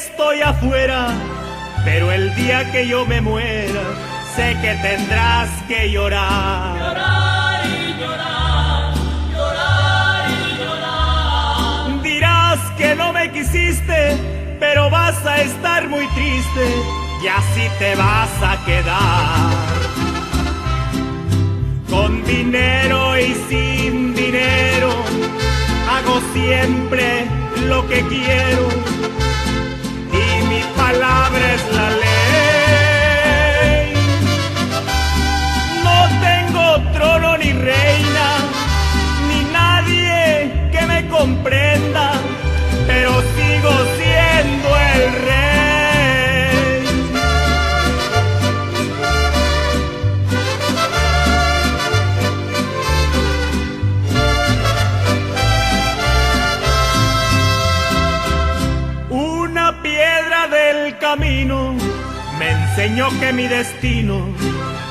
estoy afuera, pero el día que yo me muera, sé que tendrás que llorar. Llorar y llorar, llorar y llorar. Dirás que no me quisiste, pero vas a estar muy triste y así te vas a quedar. Con dinero y sin dinero, hago siempre lo que quiero y mi palabra es la ley. No tengo trono ni reina, ni nadie que me comprenda, pero sigo siendo el rey. Una piedra del camino me enseñó que mi destino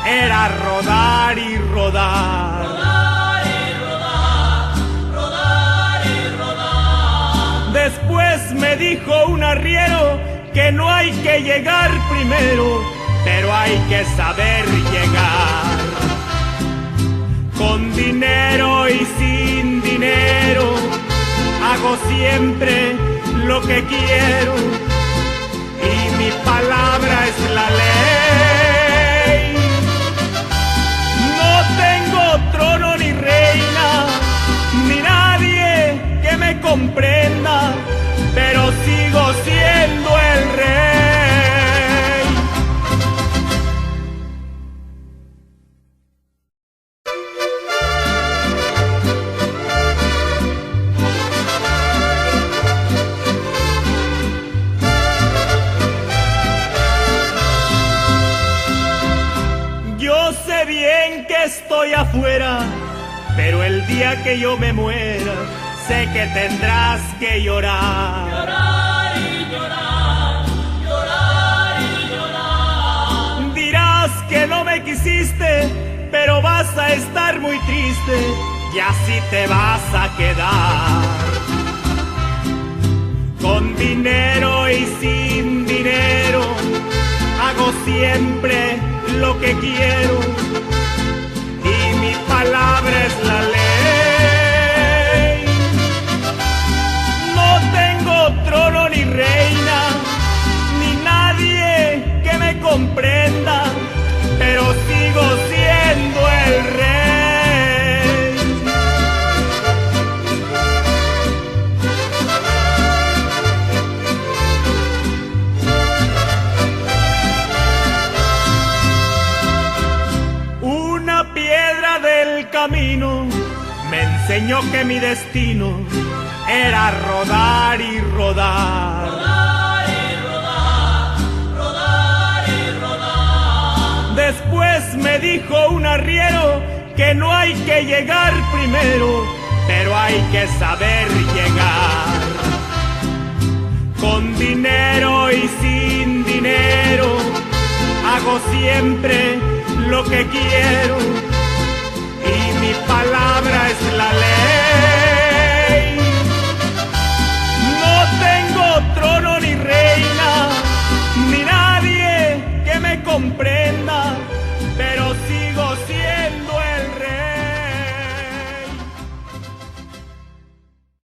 era rodar y rodar. Rodar y rodar, rodar y rodar. Después me dijo un arriero que no hay que llegar primero, pero hay que saber llegar. Con dinero y sin dinero, hago siempre lo que quiero y mi palabra es la ley. No tengo trono ni reina, ni nadie que me comprenda, pero sigo siendo el rey. Yo sé bien que estoy afuera, pero el día que yo me muera, sé que tendrás que llorar. Llorar y llorar, llorar y llorar. Dirás que no me quisiste, pero vas a estar muy triste y así te vas a quedar. Con dinero y sin dinero, hago siempre lo que quiero y mi palabra es la ley. No tengo trono ni reina, ni nadie que me comprenda, pero sigo siendo el rey. Una piedra del camino me enseñó que mi destino era rodar y rodar. Rodar y rodar, rodar y rodar. Después me dijo un arriero que no hay que llegar primero, pero hay que saber llegar. Con dinero y sin dinero, hago siempre lo que quiero y mi palabra es la ley. No tengo trono ni reina, ni nadie que me comprenda,